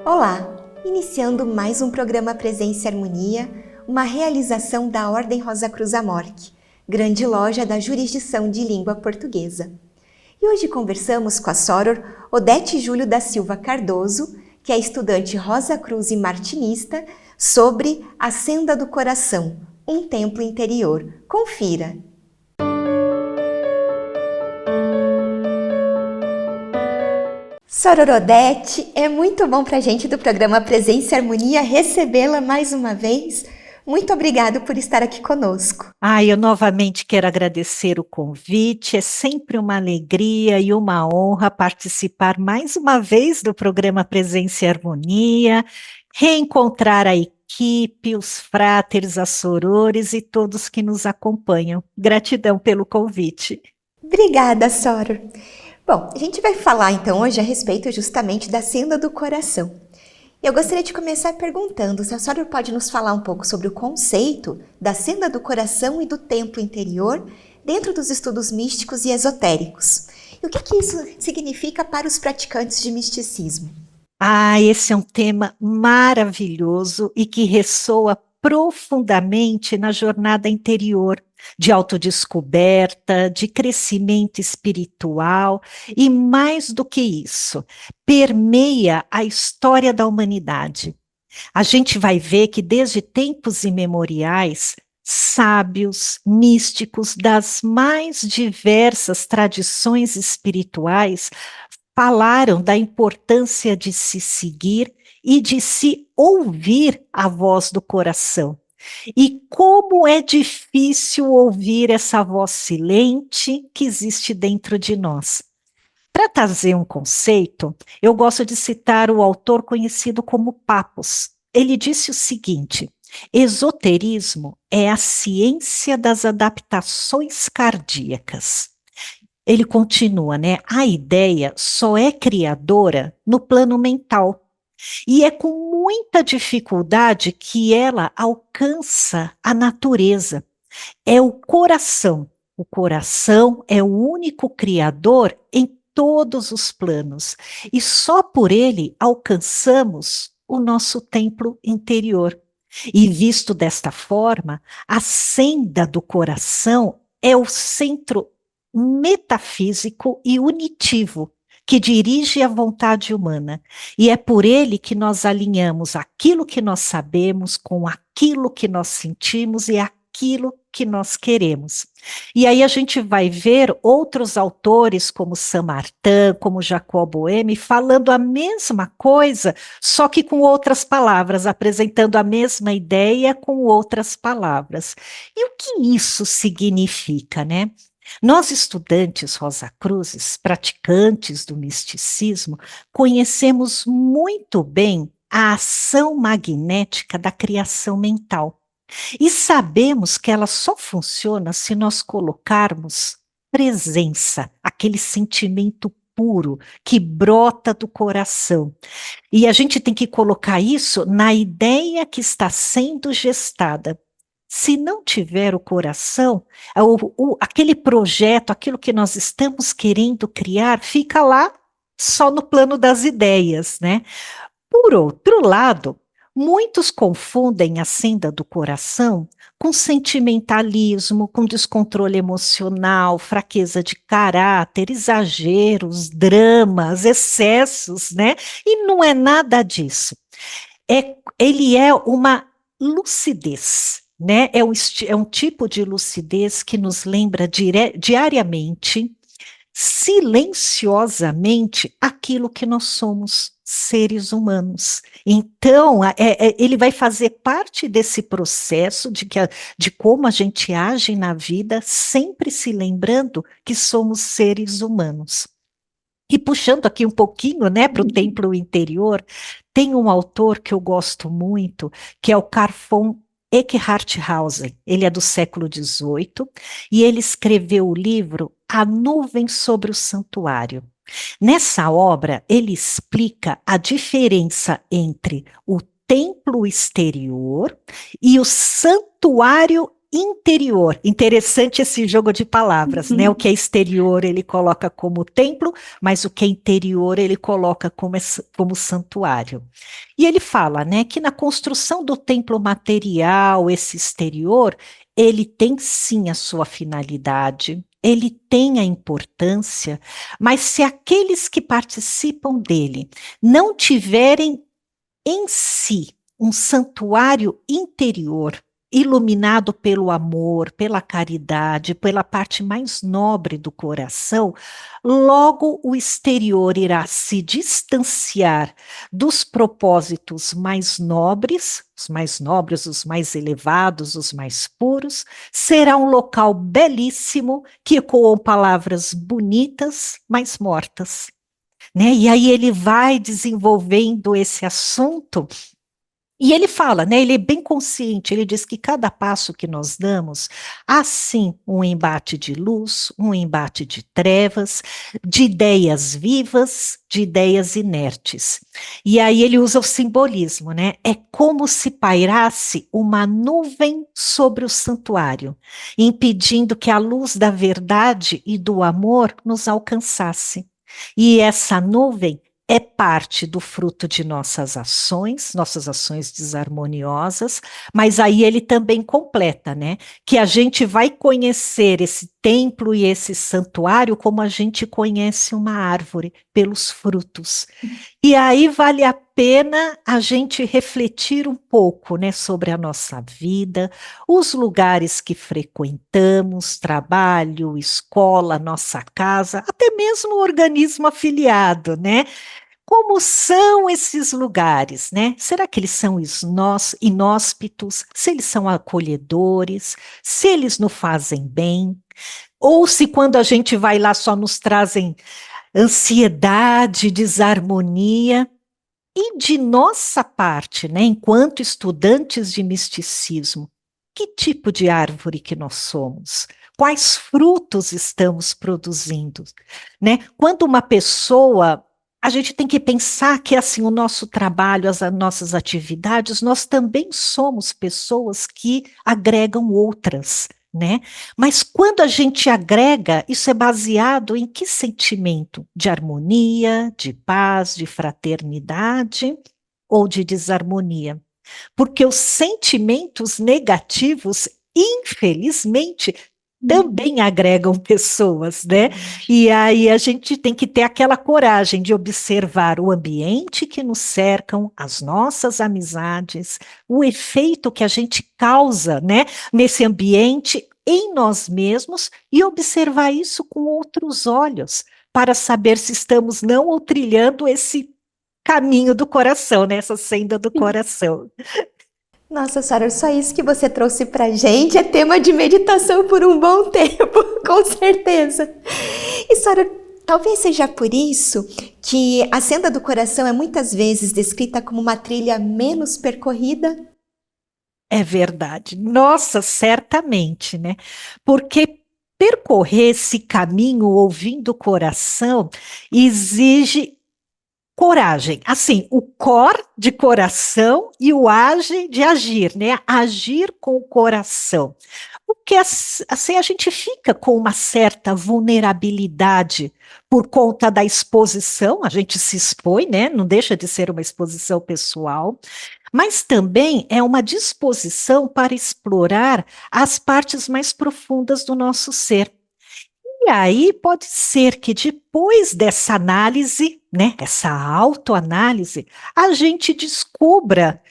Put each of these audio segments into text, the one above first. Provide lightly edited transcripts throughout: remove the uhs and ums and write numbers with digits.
Olá! Iniciando mais um programa Presença e Harmonia, uma realização da Ordem Rosa Cruz Amorque, grande loja da jurisdição de língua portuguesa. E hoje conversamos com a Soror Odete Júlio da Silva Cardoso, que é estudante Rosa Cruz e martinista, sobre a Senda do Coração, um templo interior. Confira! Soror Odete, é muito bom para a gente do programa Presença e Harmonia recebê-la mais uma vez. Muito obrigado por estar aqui conosco. Eu novamente quero agradecer o convite, é sempre uma alegria e uma honra participar mais uma vez do programa Presença e Harmonia, reencontrar a equipe, os fráteres, as sorores e todos que nos acompanham. Gratidão pelo convite. Obrigada, Soror. Bom, a gente vai falar então hoje a respeito justamente da Senda do Coração. Eu gostaria de começar perguntando se a Soror pode nos falar um pouco sobre o conceito da Senda do Coração e do Templo Interior dentro dos estudos místicos e esotéricos. E o que isso significa para os praticantes de misticismo? Esse é um tema maravilhoso e que ressoa profundamente na jornada interior, de autodescoberta, de crescimento espiritual e, mais do que isso, permeia a história da humanidade. A gente vai ver que desde tempos imemoriais, sábios, místicos das mais diversas tradições espirituais falaram da importância de se seguir e de se ouvir a voz do coração. E como é difícil ouvir essa voz silente que existe dentro de nós. Para trazer um conceito, eu gosto de citar o autor conhecido como Papus. Ele disse o seguinte: esoterismo é a ciência das adaptações cardíacas. Ele continua, né? A ideia só é criadora no plano mental. E é com muita dificuldade que ela alcança a natureza. É o coração. O coração é o único criador em todos os planos. E só por ele alcançamos o nosso templo interior. E visto desta forma, a senda do coração é o centro metafísico e unitivo que dirige a vontade humana. E é por ele que nós alinhamos aquilo que nós sabemos com aquilo que nós sentimos e aquilo que nós queremos. E aí a gente vai ver outros autores como Saint-Martin, como Jacob Boehme, falando a mesma coisa, só que com outras palavras, apresentando a mesma ideia com outras palavras. E o que isso significa, né? Nós, estudantes Rosa Cruzes, praticantes do misticismo, conhecemos muito bem a ação magnética da criação mental. E sabemos que ela só funciona se nós colocarmos presença, aquele sentimento puro que brota do coração. E a gente tem que colocar isso na ideia que está sendo gestada. Se não tiver o coração, aquele projeto, aquilo que nós estamos querendo criar, fica lá só no plano das ideias, né? Por outro lado, muitos confundem a senda do coração com sentimentalismo, com descontrole emocional, fraqueza de caráter, exageros, dramas, excessos, né? E não é nada disso. Ele é uma lucidez, né? É um tipo de lucidez que nos lembra diariamente, silenciosamente, aquilo que nós somos, seres humanos. Então, ele vai fazer parte desse processo de como a gente age na vida, sempre se lembrando que somos seres humanos. E puxando aqui um pouquinho, né, para o templo interior, tem um autor que eu gosto muito, que é o Carl von Eckhardt-Hausen. Ele é do século XVIII e ele escreveu o livro A Nuvem sobre o Santuário. Nessa obra, ele explica a diferença entre o templo exterior e o santuário interior. Interessante esse jogo de palavras, né? O que é exterior ele coloca como templo, mas o que é interior ele coloca como santuário. E ele fala, né, que na construção do templo material, esse exterior, ele tem sim a sua finalidade, ele tem a importância, mas se aqueles que participam dele não tiverem em si um santuário interior, iluminado pelo amor, pela caridade, pela parte mais nobre do coração, logo o exterior irá se distanciar dos propósitos mais nobres, os mais elevados, os mais puros, será um local belíssimo que ecoam palavras bonitas, mas mortas. Né? E aí ele vai desenvolvendo esse assunto e ele fala, né, ele é bem consciente, ele diz que cada passo que nós damos, há sim um embate de luz, um embate de trevas, de ideias vivas, de ideias inertes. E aí ele usa o simbolismo, né? É como se pairasse uma nuvem sobre o santuário, impedindo que a luz da verdade e do amor nos alcançasse. E essa nuvem é parte do fruto de nossas ações desarmoniosas, mas aí ele também completa, né? Que a gente vai conhecer esse templo e esse santuário como a gente conhece uma árvore, pelos frutos. E aí vale a pena a gente refletir um pouco, né, sobre a nossa vida, os lugares que frequentamos, trabalho, escola, nossa casa, até mesmo o organismo afiliado, né? Como são esses lugares, né? Será que eles são inóspitos? Se eles são acolhedores? Se eles nos fazem bem? Ou se quando a gente vai lá só nos trazem ansiedade, desarmonia? E de nossa parte, né, enquanto estudantes de misticismo, que tipo de árvore que nós somos? Quais frutos estamos produzindo? Né? Quando uma pessoa, a gente tem que pensar que assim o nosso trabalho, as nossas atividades, nós também somos pessoas que agregam outras. Né? Mas quando a gente agrega, isso é baseado em que sentimento? De harmonia, de paz, de fraternidade ou de desarmonia? Porque os sentimentos negativos, infelizmente, também agregam pessoas, né? E aí a gente tem que ter aquela coragem de observar o ambiente que nos cercam, as nossas amizades, o efeito que a gente causa, né, nesse ambiente em nós mesmos e observar isso com outros olhos, para saber se estamos não ou trilhando esse caminho do coração, né, essa senda do coração. Nossa, Sara, só isso que você trouxe pra gente é tema de meditação por um bom tempo, com certeza. E Sara, talvez seja por isso que a senda do coração é muitas vezes descrita como uma trilha menos percorrida. É verdade. Nossa, certamente, né? Porque percorrer esse caminho ouvindo o coração exige coragem. Assim, o cor de coração e o age de agir, né? Agir com o coração. Porque assim a gente fica com uma certa vulnerabilidade por conta da exposição, a gente se expõe, né? Não deixa de ser uma exposição pessoal, mas também é uma disposição para explorar as partes mais profundas do nosso ser. E aí pode ser que depois dessa análise, né, essa autoanálise, a gente descubra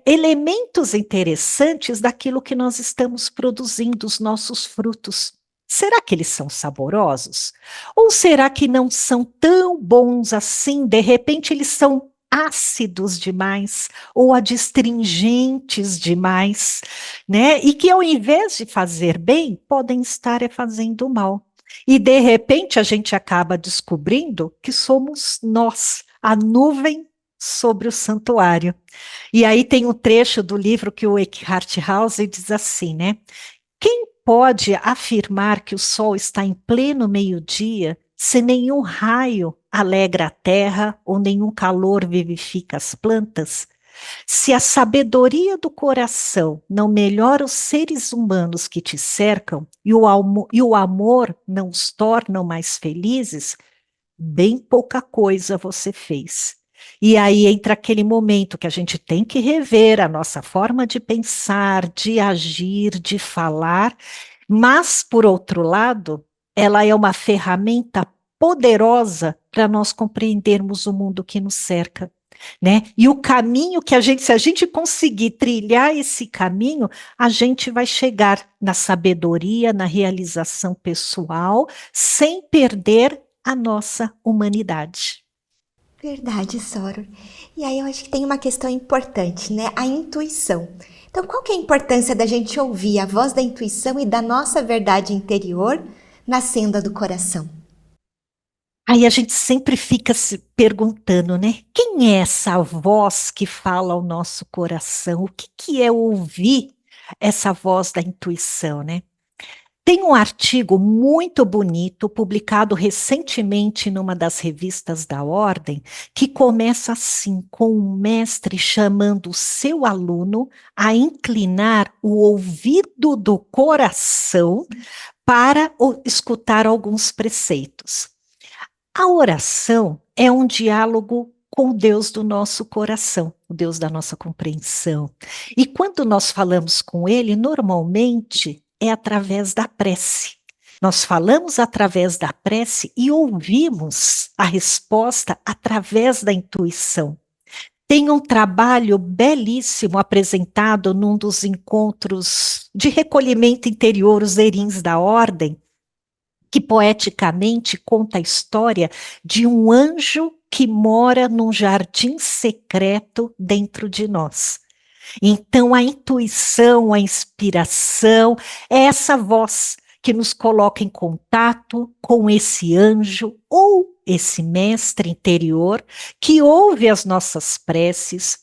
elementos interessantes daquilo que nós estamos produzindo, os nossos frutos. Será que eles são saborosos? Ou será que não são tão bons assim? De repente, eles são ácidos demais ou adstringentes demais, né? E que ao invés de fazer bem, podem estar fazendo mal. E de repente a gente acaba descobrindo que somos nós, a nuvem sobre o santuário. E aí tem um trecho do livro que o Eckhart Tolle diz assim, né? Quem pode afirmar que o sol está em pleno meio-dia se nenhum raio alegra a terra ou nenhum calor vivifica as plantas? Se a sabedoria do coração não melhora os seres humanos que te cercam e o amor não os tornam mais felizes, bem pouca coisa você fez. E aí entra aquele momento que a gente tem que rever a nossa forma de pensar, de agir, de falar, mas, por outro lado, ela é uma ferramenta poderosa para nós compreendermos o mundo que nos cerca. Né? E o caminho que se a gente conseguir trilhar esse caminho, a gente vai chegar na sabedoria, na realização pessoal, sem perder a nossa humanidade. Verdade, Soro. E aí eu acho que tem uma questão importante, né? A intuição. Então, qual que é a importância da gente ouvir a voz da intuição e da nossa verdade interior na senda do coração? Aí a gente sempre fica se perguntando, né? Quem é essa voz que fala ao nosso coração? O que é ouvir essa voz da intuição, né? Tem um artigo muito bonito, publicado recentemente numa das revistas da Ordem, que começa assim, com um mestre chamando o seu aluno a inclinar o ouvido do coração para escutar alguns preceitos. A oração é um diálogo com o Deus do nosso coração, o Deus da nossa compreensão. E quando nós falamos com Ele, normalmente é através da prece. Nós falamos através da prece e ouvimos a resposta através da intuição. Tem um trabalho belíssimo apresentado num dos encontros de recolhimento interior, os Erins da Ordem, que poeticamente conta a história de um anjo que mora num jardim secreto dentro de nós. Então, a intuição, a inspiração, é essa voz que nos coloca em contato com esse anjo ou esse mestre interior que ouve as nossas preces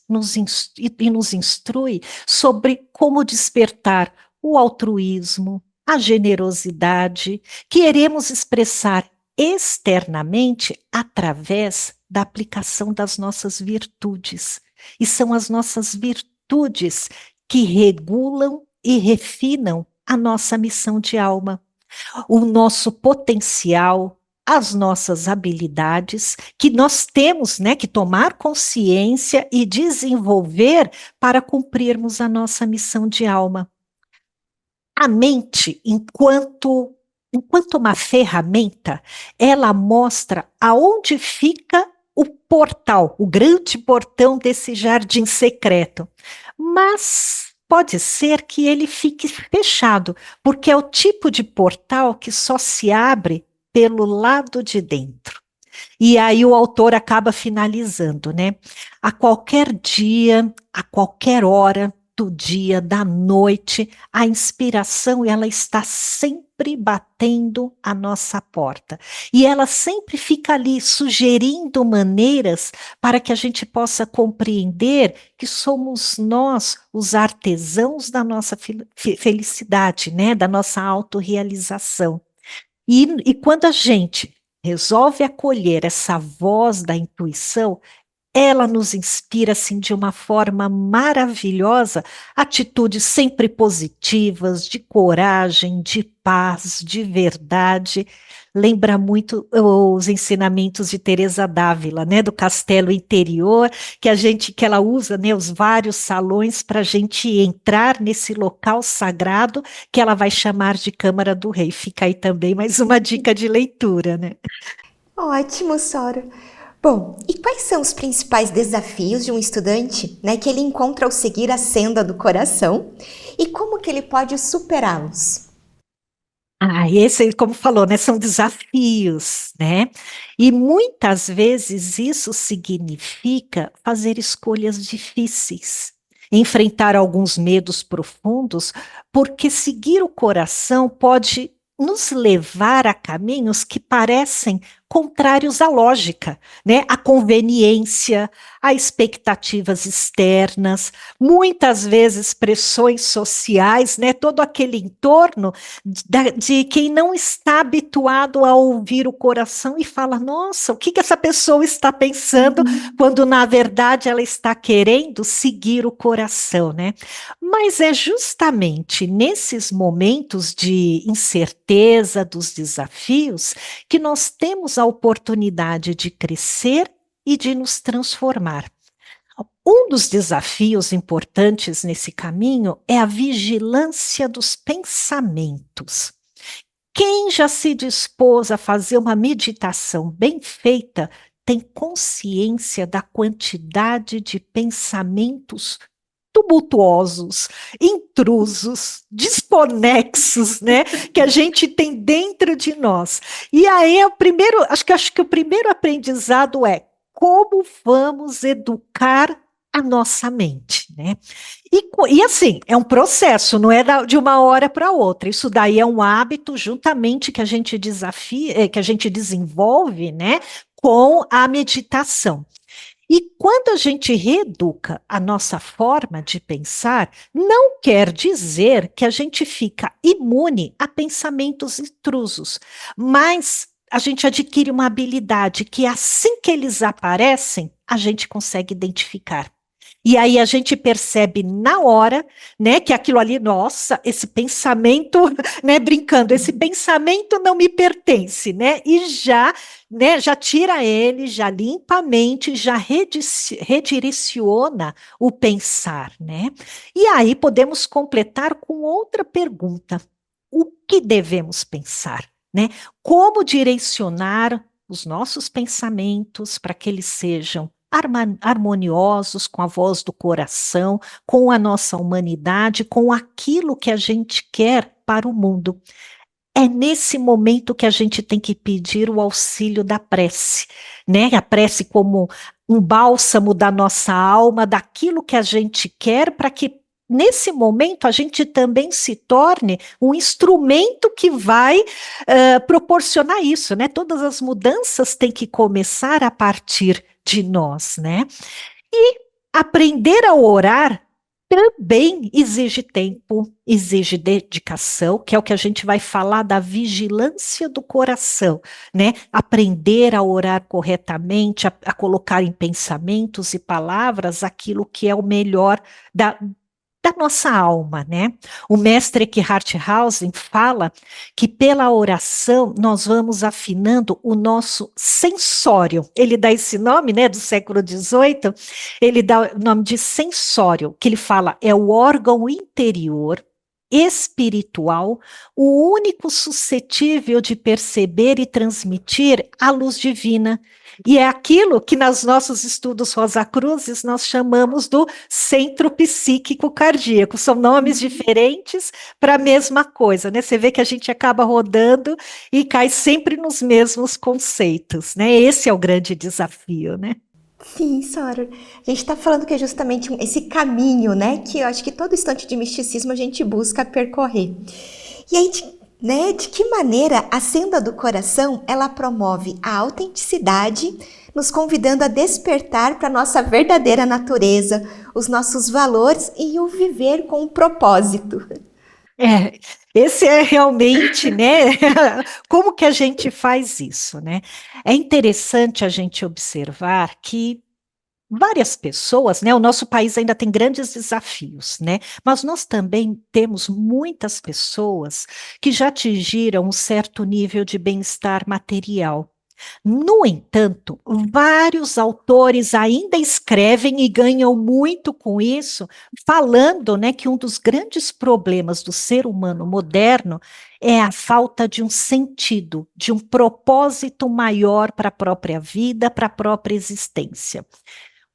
e nos instrui sobre como despertar o altruísmo, a generosidade, que queremos expressar externamente através da aplicação das nossas virtudes. E são as nossas virtudes que regulam e refinam a nossa missão de alma, o nosso potencial, as nossas habilidades, que nós temos, né, que tomar consciência e desenvolver para cumprirmos a nossa missão de alma. A mente, enquanto uma ferramenta, ela mostra aonde fica o portal, o grande portão desse jardim secreto. Mas pode ser que ele fique fechado, porque é o tipo de portal que só se abre pelo lado de dentro. E aí o autor acaba finalizando, né? A qualquer dia, a qualquer hora do dia, da noite, a inspiração ela está sempre batendo à nossa porta. E ela sempre fica ali sugerindo maneiras para que a gente possa compreender que somos nós os artesãos da nossa felicidade, né? Da nossa autorrealização. E quando a gente resolve acolher essa voz da intuição, ela nos inspira assim de uma forma maravilhosa, atitudes sempre positivas, de coragem, de paz, de verdade. Lembra muito os ensinamentos de Teresa d'Ávila, né, do castelo interior, que ela usa, né, os vários salões para a gente entrar nesse local sagrado que ela vai chamar de Câmara do Rei. Fica aí também mais uma dica de leitura, né? Ótimo, Soro. Bom, e quais são os principais desafios de um estudante, né, que ele encontra ao seguir a senda do coração e como que ele pode superá-los? Esse, como falou, né, são desafios, né? E muitas vezes isso significa fazer escolhas difíceis, enfrentar alguns medos profundos, porque seguir o coração pode nos levar a caminhos que parecem contrários à lógica, né? A conveniência, a expectativas externas, muitas vezes pressões sociais, né? Todo aquele entorno de quem não está habituado a ouvir o coração e fala, nossa, o que essa pessoa está pensando, quando na verdade ela está querendo seguir o coração, né? Mas é justamente nesses momentos de incerteza, dos desafios, que nós temos a oportunidade de crescer e de nos transformar. Um dos desafios importantes nesse caminho é a vigilância dos pensamentos. Quem já se dispôs a fazer uma meditação bem feita tem consciência da quantidade de pensamentos tumultuosos, intrusos, desconexos, né, que a gente tem dentro de nós. E aí acho que o primeiro aprendizado é como vamos educar a nossa mente, né? E assim, é um processo, não é de uma hora para outra. Isso daí é um hábito juntamente que a gente que a gente desenvolve, né, com a meditação. E quando a gente reeduca a nossa forma de pensar, não quer dizer que a gente fica imune a pensamentos intrusos, mas a gente adquire uma habilidade que assim que eles aparecem, a gente consegue identificar. E aí a gente percebe na hora, né, que aquilo ali, nossa, esse pensamento, né, brincando, esse pensamento não me pertence, né, e já, né, já tira ele, já limpa a mente, já redireciona o pensar, né. E aí podemos completar com outra pergunta: o que devemos pensar, né? Como direcionar os nossos pensamentos para que eles sejam harmoniosos com a voz do coração, com a nossa humanidade, com aquilo que a gente quer para o mundo. É nesse momento que a gente tem que pedir o auxílio da prece, né? A prece como um bálsamo da nossa alma, daquilo que a gente quer, para que nesse momento a gente também se torne um instrumento que vai proporcionar isso, né? Todas as mudanças têm que começar a partir de nós, né? E aprender a orar também exige tempo, exige dedicação, que é o que a gente vai falar da vigilância do coração, né? Aprender a orar corretamente, a colocar em pensamentos e palavras aquilo que é o melhor da nossa alma, né? O mestre Eckhart Hausen fala que pela oração nós vamos afinando o nosso sensório. Ele dá esse nome, né, do século XVIII, ele dá o nome de sensório, que ele fala é o órgão interior espiritual, o único suscetível de perceber e transmitir a luz divina. E é aquilo que nos nossos estudos Rosacruzes nós chamamos do centro psíquico cardíaco. São nomes diferentes para a mesma coisa, né? Você vê que a gente acaba rodando e cai sempre nos mesmos conceitos, né? Esse é o grande desafio, né? Sim, Soror. A gente está falando que é justamente esse caminho, né? Que eu acho que todo instante de misticismo a gente busca percorrer. E aí, de que maneira a senda do coração, ela promove a autenticidade, nos convidando a despertar para a nossa verdadeira natureza, os nossos valores e o viver com um propósito. Esse é realmente, né? Como que a gente faz isso, né? É interessante a gente observar que várias pessoas, né? O nosso país ainda tem grandes desafios, né? Mas nós também temos muitas pessoas que já atingiram um certo nível de bem-estar material. No entanto, vários autores ainda escrevem e ganham muito com isso, falando, né, que um dos grandes problemas do ser humano moderno é a falta de um sentido, de um propósito maior para a própria vida, para a própria existência.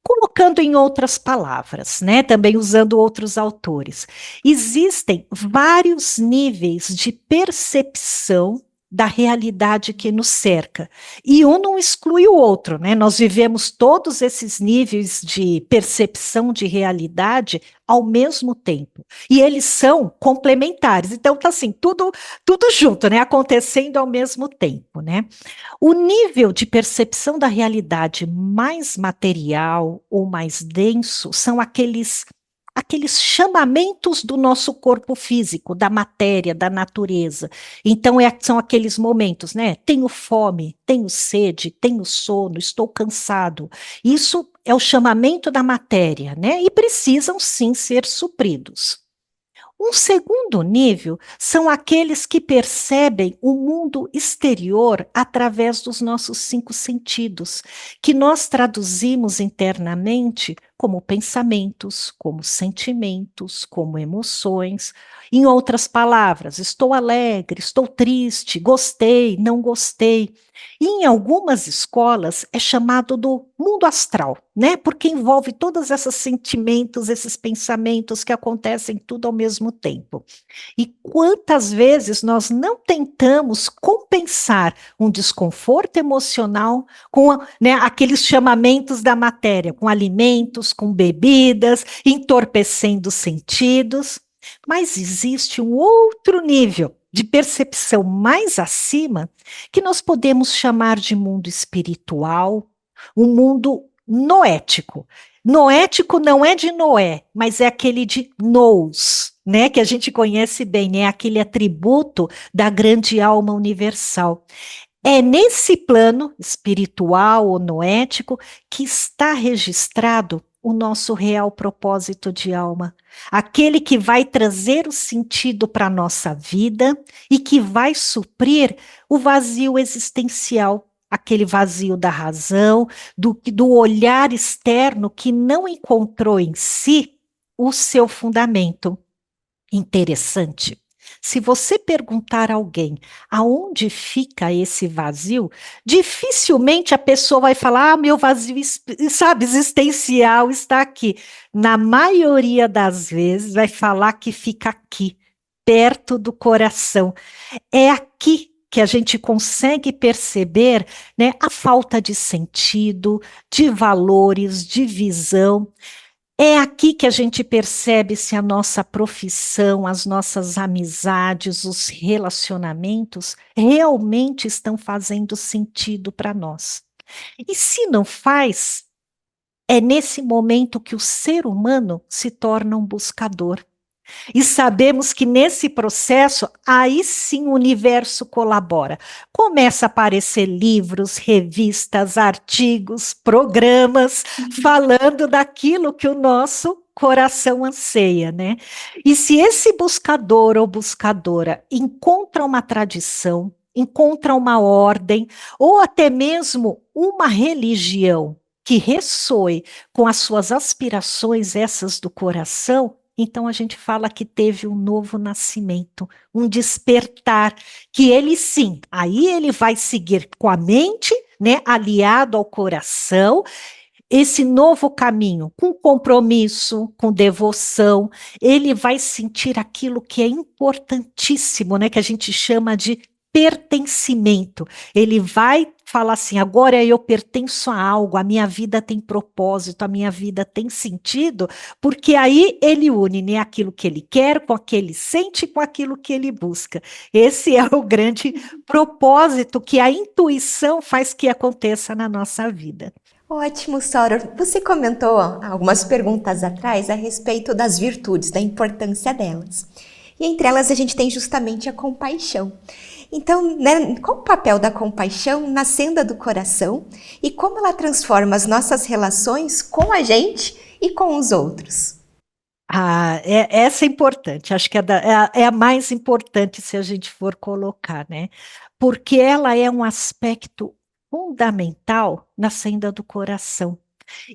Colocando em outras palavras, né, também usando outros autores, existem vários níveis de percepção da realidade que nos cerca. E um não exclui o outro, né? Nós vivemos todos esses níveis de percepção de realidade ao mesmo tempo. E eles são complementares. Então, tá assim, tudo junto, né? Acontecendo ao mesmo tempo, né? O nível de percepção da realidade mais material ou mais denso são aqueles chamamentos do nosso corpo físico, da matéria, da natureza. Então, são aqueles momentos, né? Tenho fome, tenho sede, tenho sono, estou cansado. Isso é o chamamento da matéria, né? E precisam sim ser supridos. Um segundo nível são aqueles que percebem o mundo exterior através dos nossos cinco sentidos, que nós traduzimos internamente como pensamentos, como sentimentos, como emoções. Em outras palavras, estou alegre, estou triste, gostei, não gostei. E em algumas escolas é chamado do mundo astral, né? Porque envolve todos esses sentimentos, esses pensamentos que acontecem tudo ao mesmo tempo. E quantas vezes nós não tentamos compensar um desconforto emocional com, né, aqueles chamamentos da matéria, com alimentos, com bebidas, entorpecendo os sentidos. Mas existe um outro nível de percepção mais acima que nós podemos chamar de mundo espiritual, um mundo noético. Noético não é de Noé, mas é aquele de nous, né, que a gente conhece bem, né, aquele atributo da grande alma universal. É nesse plano espiritual ou noético que está registrado o nosso real propósito de alma, aquele que vai trazer o sentido para a nossa vida e que vai suprir o vazio existencial, aquele vazio da razão, do olhar externo que não encontrou em si o seu fundamento. Interessante. Se você perguntar a alguém aonde fica esse vazio, dificilmente a pessoa vai falar: ah, meu vazio, sabe, existencial está aqui. Na maioria das vezes, vai falar que fica aqui, perto do coração. É aqui que a gente consegue perceber, né, a falta de sentido, de valores, de visão. É aqui que a gente percebe se a nossa profissão, as nossas amizades, os relacionamentos realmente estão fazendo sentido para nós. E se não faz, é nesse momento que o ser humano se torna um buscador. E sabemos que nesse processo, aí sim o universo colabora. Começa a aparecer livros, revistas, artigos, programas, falando daquilo que o nosso coração anseia, né? E se esse buscador ou buscadora encontra uma tradição, encontra uma ordem, ou até mesmo uma religião que ressoe com as suas aspirações, essas do coração, então a gente fala que teve um novo nascimento, um despertar, que ele sim, aí ele vai seguir com a mente, né, aliado ao coração, esse novo caminho, com compromisso, com devoção, ele vai sentir aquilo que é importantíssimo, né, que a gente chama de pertencimento. Ele vai falar assim: agora eu pertenço a algo, a minha vida tem propósito, a minha vida tem sentido, porque aí ele une, né, aquilo que ele quer com aquilo que ele sente, com aquilo que ele busca. Esse é o grande propósito que a intuição faz que aconteça na nossa vida. Ótimo, Soror. Você comentou algumas perguntas atrás a respeito das virtudes, da importância delas. E entre elas a gente tem justamente a compaixão. Então, né, qual o papel da compaixão na senda do coração e como ela transforma as nossas relações com a gente e com os outros? Essa é importante, acho que é a mais importante se a gente for colocar, né? Porque ela é um aspecto fundamental na senda do coração.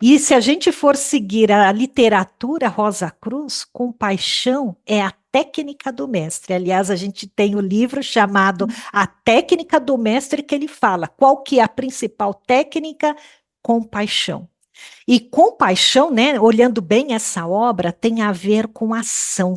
E se a gente for seguir a literatura Rosa Cruz, compaixão é a técnica do mestre. Aliás, a gente tem o livro chamado A Técnica do Mestre, que ele fala qual que é a principal técnica? Compaixão. E compaixão, né, olhando bem essa obra, tem a ver com ação.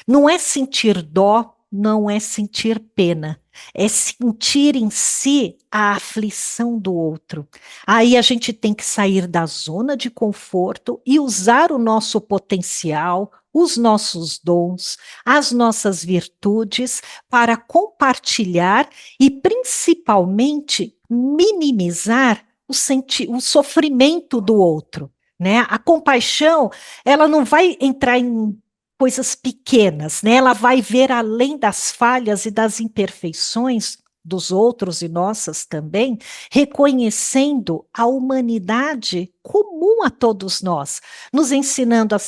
Não é sentir dó, não é sentir pena, é sentir em si a aflição do outro. Aí a gente tem que sair da zona de conforto e usar o nosso potencial, os nossos dons, as nossas virtudes para compartilhar e principalmente minimizar o sofrimento do outro, né? A compaixão, ela não vai entrar em coisas pequenas, né? Ela vai ver além das falhas e das imperfeições dos outros e nossas também, reconhecendo a humanidade comum a todos nós, nos ensinando a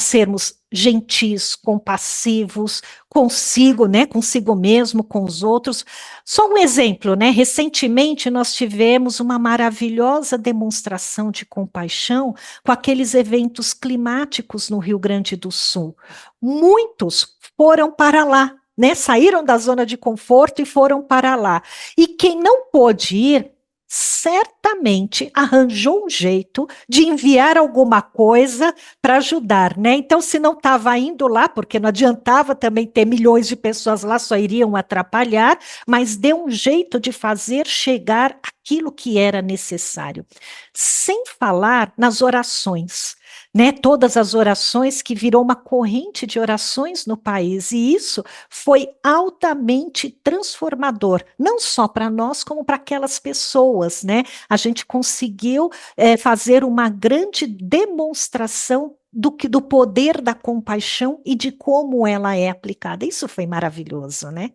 sermos gentis, compassivos consigo, né, consigo mesmo, com os outros. Só um exemplo, né? Recentemente nós tivemos uma maravilhosa demonstração de compaixão com aqueles eventos climáticos no Rio Grande do Sul. Muitos foram para lá, né? Saíram da zona de conforto e foram para lá. E quem não pôde ir, certamente arranjou um jeito de enviar alguma coisa para ajudar, né? Então, se não estava indo lá, porque não adiantava também ter milhões de pessoas lá, só iriam atrapalhar, mas deu um jeito de fazer chegar aquilo que era necessário. Sem falar nas orações, né? Todas as orações que virou uma corrente de orações no país, e isso foi altamente transformador, não só para nós, como para aquelas pessoas, né? A gente conseguiu fazer uma grande demonstração do poder da compaixão e de como ela é aplicada. Isso foi maravilhoso, né?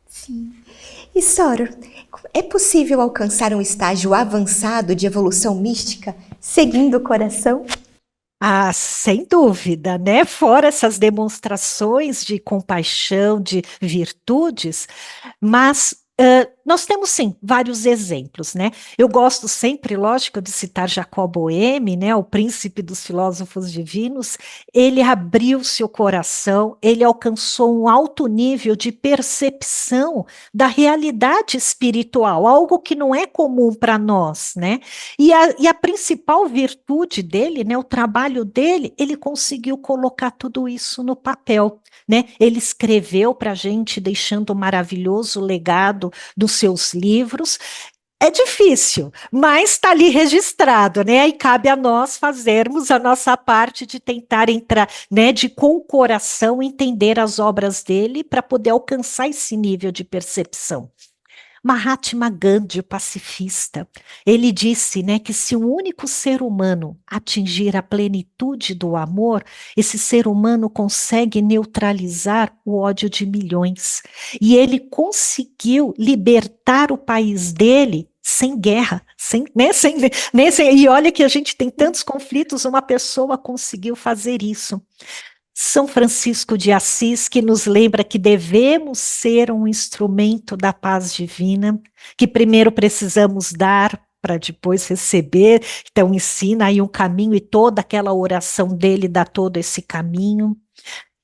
Sim. E Soror, é possível alcançar um estágio avançado de evolução mística seguindo o coração? Ah, sem dúvida, né? Fora essas demonstrações de compaixão, de virtudes, mas nós temos sim vários exemplos, né? Eu gosto sempre, lógico, de citar Jacob Boehme, né? O príncipe dos filósofos divinos. Ele abriu seu coração, ele alcançou um alto nível de percepção da realidade espiritual, algo que não é comum para nós, né? E a principal virtude dele, né? O trabalho dele, ele conseguiu colocar tudo isso no papel, né? Ele escreveu para a gente, deixando um maravilhoso legado dos seus livros. É difícil, mas está ali registrado, né? Aí cabe a nós fazermos a nossa parte de tentar entrar, né? De com o coração entender as obras dele para poder alcançar esse nível de percepção. Mahatma Gandhi, o pacifista, ele disse, né, que se um único ser humano atingir a plenitude do amor, esse ser humano consegue neutralizar o ódio de milhões. E ele conseguiu libertar o país dele sem guerra, e olha que a gente tem tantos conflitos, uma pessoa conseguiu fazer isso. São Francisco de Assis, que nos lembra que devemos ser um instrumento da paz divina, que primeiro precisamos dar para depois receber, então ensina aí um caminho e toda aquela oração dele dá todo esse caminho.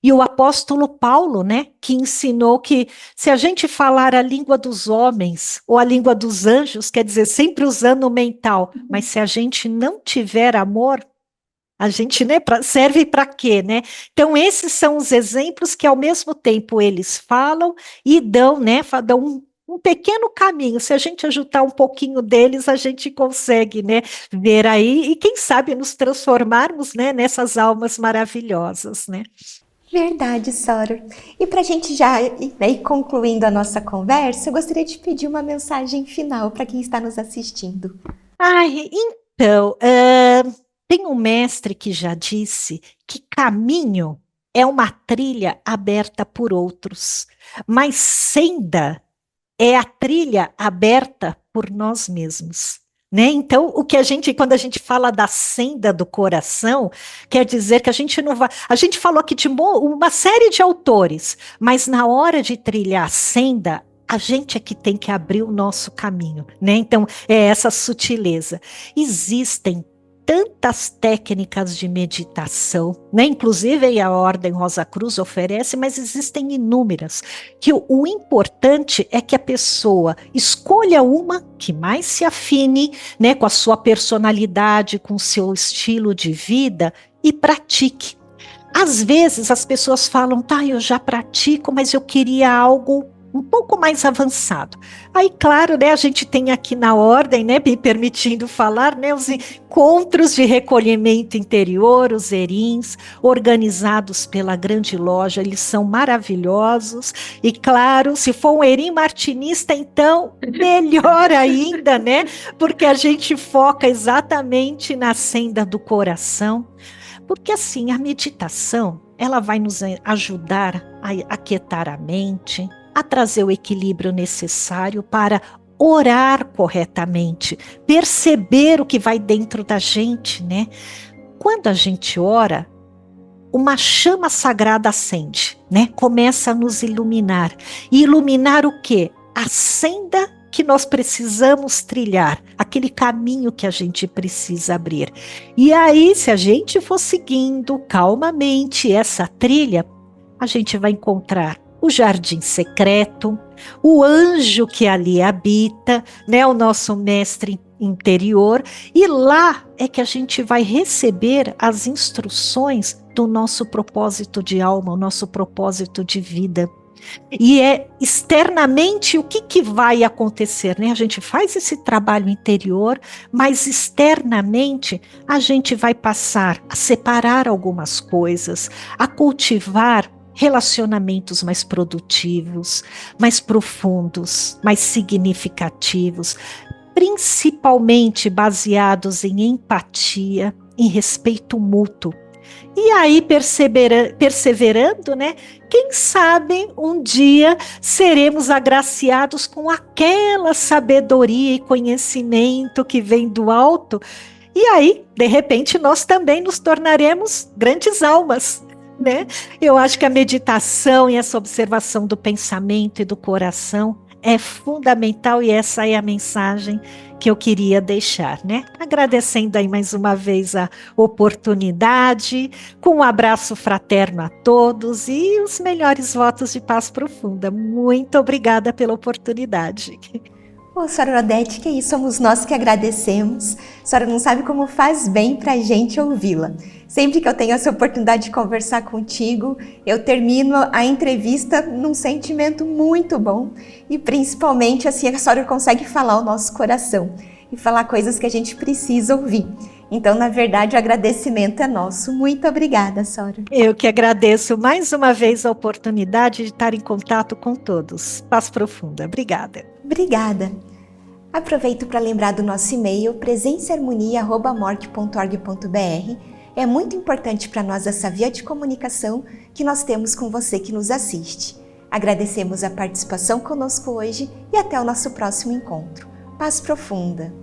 E o apóstolo Paulo, né, que ensinou que se a gente falar a língua dos homens ou a língua dos anjos, quer dizer, sempre usando o mental, mas se a gente não tiver amor, a gente, né, serve para quê, né? Então, esses são os exemplos que, ao mesmo tempo, eles falam e dão, né, dão um pequeno caminho. Se a gente ajudar um pouquinho deles, a gente consegue, né, ver aí e, quem sabe, nos transformarmos, né, nessas almas maravilhosas, né? Verdade, Soror. E para a gente já ir concluindo a nossa conversa, eu gostaria de pedir uma mensagem final para quem está nos assistindo. Ai, então, tem um mestre que já disse que caminho é uma trilha aberta por outros, mas senda é a trilha aberta por nós mesmos. Né? Então, quando a gente fala da senda do coração, quer dizer que a gente não vai. A gente falou aqui de uma série de autores, mas na hora de trilhar a senda, a gente é que tem que abrir o nosso caminho, né? Então, é essa sutileza. Existem tantas técnicas de meditação, né? Inclusive a Ordem Rosa Cruz oferece, mas existem inúmeras, que o importante é que a pessoa escolha uma que mais se afine, né, com a sua personalidade, com o seu estilo de vida e pratique. Às vezes as pessoas falam, tá, eu já pratico, mas eu queria algo um pouco mais avançado. Aí, claro, né, a gente tem aqui na ordem, né, me permitindo falar, né, os encontros de recolhimento interior, os ERINs, organizados pela grande loja, eles são maravilhosos, e claro, se for um ERIN martinista, então, melhor ainda, né, porque a gente foca exatamente na senda do coração, porque assim, a meditação, ela vai nos ajudar a aquietar a mente, a trazer o equilíbrio necessário para orar corretamente, perceber o que vai dentro da gente, né? Quando a gente ora, uma chama sagrada acende, né? Começa a nos iluminar. E iluminar o quê? A senda que nós precisamos trilhar, aquele caminho que a gente precisa abrir. E aí, se a gente for seguindo calmamente essa trilha, a gente vai encontrar o jardim secreto, o anjo que ali habita, né, o nosso mestre interior, e lá é que a gente vai receber as instruções do nosso propósito de alma, o nosso propósito de vida. E é externamente o que vai acontecer, né? A gente faz esse trabalho interior, mas externamente a gente vai passar a separar algumas coisas, a cultivar relacionamentos mais produtivos, mais profundos, mais significativos, principalmente baseados em empatia, em respeito mútuo. E aí, perseverando, né? Quem sabe um dia seremos agraciados com aquela sabedoria e conhecimento que vem do alto. E aí, de repente, nós também nos tornaremos grandes almas, né? Eu acho que a meditação e essa observação do pensamento e do coração é fundamental, e essa é a mensagem que eu queria deixar, né? Agradecendo aí mais uma vez a oportunidade, com um abraço fraterno a todos e os melhores votos de paz profunda. Muito obrigada pela oportunidade. Ô, Sra. Odete, que isso, somos nós que agradecemos. A senhora não sabe como faz bem pra gente ouvi-la. Sempre que eu tenho essa oportunidade de conversar contigo, eu termino a entrevista num sentimento muito bom e principalmente assim a senhora consegue falar o nosso coração e falar coisas que a gente precisa ouvir. Então, na verdade, o agradecimento é nosso. Muito obrigada, senhora. Eu que agradeço mais uma vez a oportunidade de estar em contato com todos. Paz profunda. Obrigada. Obrigada. Aproveito para lembrar do nosso e-mail presençaharmonia@morte.org.br. É muito importante para nós essa via de comunicação que nós temos com você que nos assiste. Agradecemos a participação conosco hoje e até o nosso próximo encontro. Paz profunda.